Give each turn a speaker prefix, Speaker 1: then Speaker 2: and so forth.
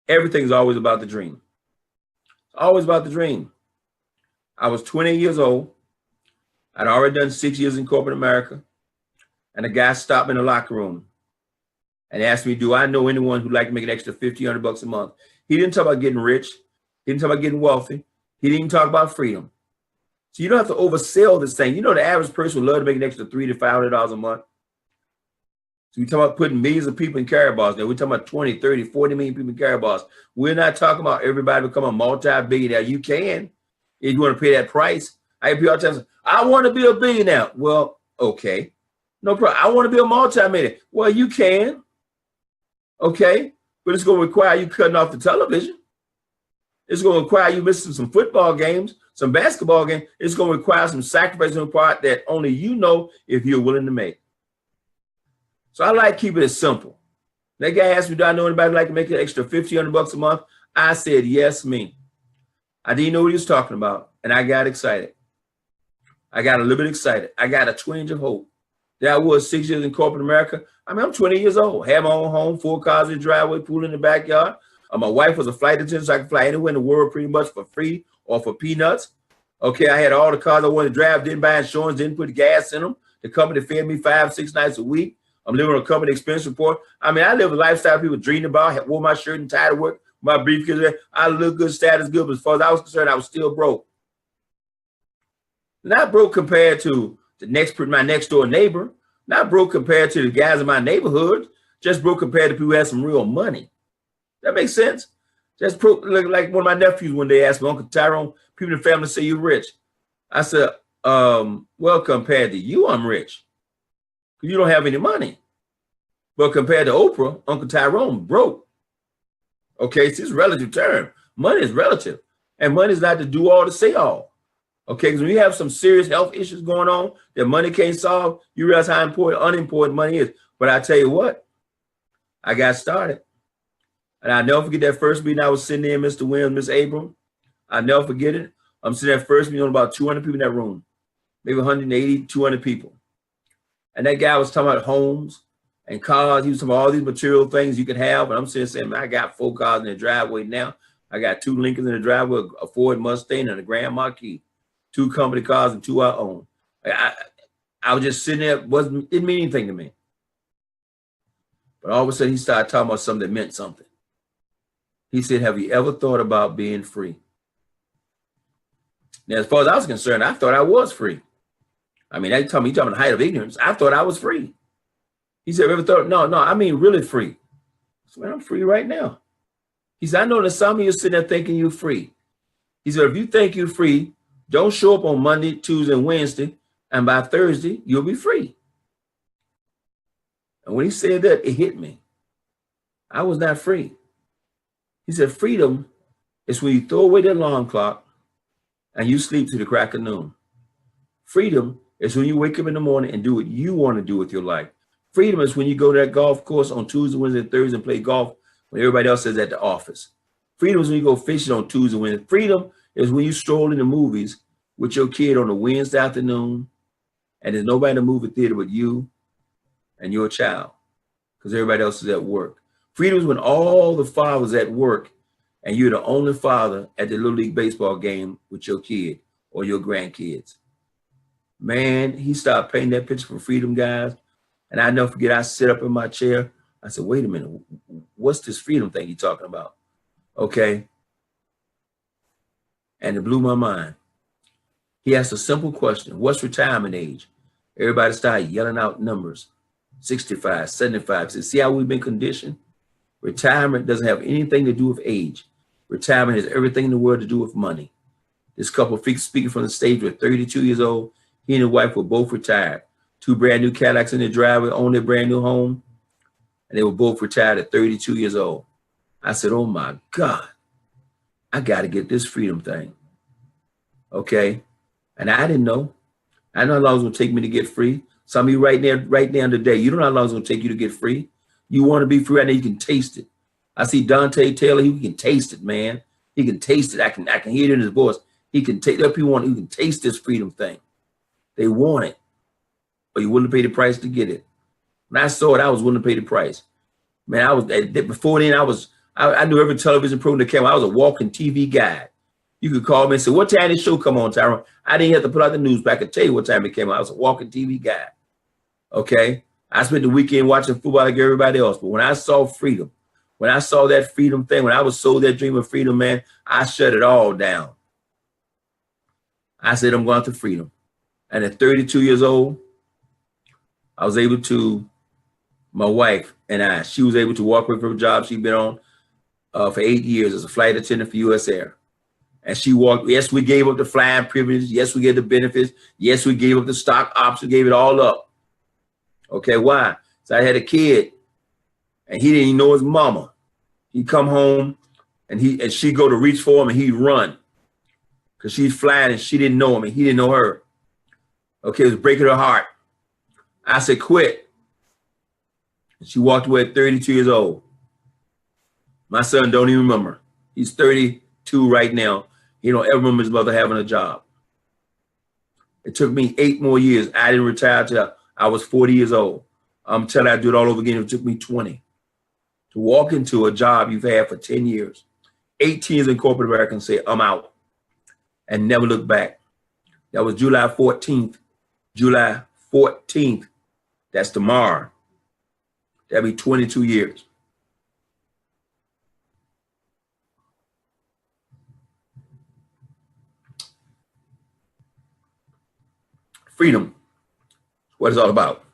Speaker 1: Everything's always about the dream. It's always about the dream. I was 28 years old. I'd already done 6 years in corporate America. And a guy stopped me in the locker room and asked me, do I know anyone who'd like to make an extra 50, $100 a month? He didn't talk about getting rich. He didn't talk about getting wealthy. He didn't even talk about freedom. So you don't have to oversell this thing. You know, the average person would love to make an extra $300 to $500 a month. So we're talking about putting millions of people in Carabaos. Now we're talking about 20, 30, 40 million people in Carabaos. We're not talking about everybody become a multi-billionaire. You can, if you want to pay that price. I hear people all the time say, I want to be a billionaire. Well, okay. No problem. I want to be a multi-millionaire. Well, you can. Okay. But it's going to require you cutting off the television. It's going to require you missing some football games, some basketball games. It's going to require some sacrifice on the part that only you know if you're willing to make. So I like keeping it simple. That guy asked me, do I know anybody like to make an extra 50, $100 a month? I said, yes, me. I didn't know what he was talking about, and I got excited. I got a little bit excited. I got a twinge of hope. There I was 6 years in corporate America. I mean, I'm 20 years old. Had my own home, 4 cars in the driveway, pool in the backyard. My wife was a flight attendant, so I could fly anywhere in the world pretty much for free or for peanuts. Okay, I had all the cars I wanted to drive, didn't buy insurance, didn't put gas in them. The company fed me 5, 6 nights a week. I'm living on a company expense report. I mean, I live a lifestyle people dream about. I wore my shirt and tie to work, my briefcase. I look good, status good, but as far as I was concerned, I was still broke. Not broke compared to my next door neighbor. Not broke compared to the guys in my neighborhood. Just broke compared to people who had some real money. That makes sense. Just like one of my nephews one day asked me, Uncle Tyrone, people in the family say you're rich. I said, well, compared to you, I'm rich. Because you don't have any money. But compared to Oprah, Uncle Tyrone broke. Okay, so it's a relative term. Money is relative. And money is not to do all to say all. Okay, because when you have some serious health issues going on that money can't solve, you realize how unimportant money is. But I tell you what, I got started. And I'll never forget that first meeting I was sitting there, Mr. Williams, Miss Abram. I'll never forget it. I'm sitting at first meeting on about 200 people in that room, maybe 180, 200 people. And that guy was talking about homes and cars. He was talking about all these material things you could have. And I'm sitting saying, man, I got 4 cars in the driveway now. I got 2 Lincolns in the driveway, a Ford Mustang and a Grand Marquis, 2 company cars and 2 I own. I was just sitting there, didn't mean anything to me. But all of a sudden he started talking about something that meant something. He said, have you ever thought about being free? Now, as far as I was concerned, I thought I was free. I mean, he talking about the height of ignorance. I thought I was free. He said, ever thought? No, I mean really free. I said, man, I'm free right now. He said, I know that some of you sitting there thinking you're free. He said, if you think you're free, don't show up on Monday, Tuesday, and Wednesday, and by Thursday, you'll be free. And when he said that, it hit me. I was not free. He said, freedom is when you throw away the alarm clock and you sleep to the crack of noon. Freedom is when you wake up in the morning and do what you want to do with your life. Freedom is when you go to that golf course on Tuesday, Wednesday, and Thursday and play golf when everybody else is at the office. Freedom is when you go fishing on Tuesday, Wednesday. Freedom is when you stroll in the movies with your kid on a Wednesday afternoon and there's nobody in the movie theater but you and your child because everybody else is at work. Freedom is when all the fathers at work and you're the only father at the Little League baseball game with your kid or your grandkids. Man, he started painting that picture for freedom, guys. And I never forget, I sit up in my chair. I said, wait a minute, what's this freedom thing you're talking about? Okay. And it blew my mind. He asked a simple question. What's retirement age? Everybody started yelling out numbers. 65, 75. Said, see how we've been conditioned? Retirement doesn't have anything to do with age. Retirement has everything in the world to do with money. This couple speaking from the stage were 32 years old. He and his wife were both retired. 2 brand new Cadillacs in their driveway, owned their brand new home. And they were both retired at 32 years old. I said, oh my God, I got to get this freedom thing. Okay. And I didn't know. I know how long it's going to take me to get free. Some of you right now today, you don't know how long it's going to take you to get free. You want to be free right now, you can taste it. I see Dante Taylor, he can taste it, man. He can taste it. I can hear it in his voice. He can take that people want, you can taste this freedom thing. They want it. But you're willing to pay the price to get it. When I saw it, I was willing to pay the price. Man, before then, I was I knew every television program that came out. I was a walking TV guide. You could call me and say, what time did the show come on, Tyrone? I didn't have to put out the news, but I could tell you what time it came out. I was a walking TV guide. Okay? I spent the weekend watching football like everybody else. But when I saw freedom, when I saw that freedom thing, when I was sold that dream of freedom, man, I shut it all down. I said, I'm going to freedom. And at 32 years old, I was able to, my wife and I, she was able to walk away from a job she'd been on for 8 years as a flight attendant for US Air. And she walked, yes, we gave up the flying privileges. Yes, we gave the benefits. Yes, we gave up the stock options, gave it all up. Okay, why? So I had a kid and he didn't even know his mama. He'd come home and she'd go to reach for him and he'd run because she's flying and she didn't know him and he didn't know her. Okay, it was breaking her heart. I said, quit. And she walked away at 32 years old. My son don't even remember. He's 32 right now. He don't ever remember his mother having a job. It took me 8 more years. I didn't retire till I was 40 years old. I'm telling you, I'd do it all over again. It took me 20 to walk into a job you've had for 10 years. 18 years in corporate America and say, I'm out and never look back. That was July 14th. July 14th. That's tomorrow. That'll be 22 years. Freedom. What it's all about.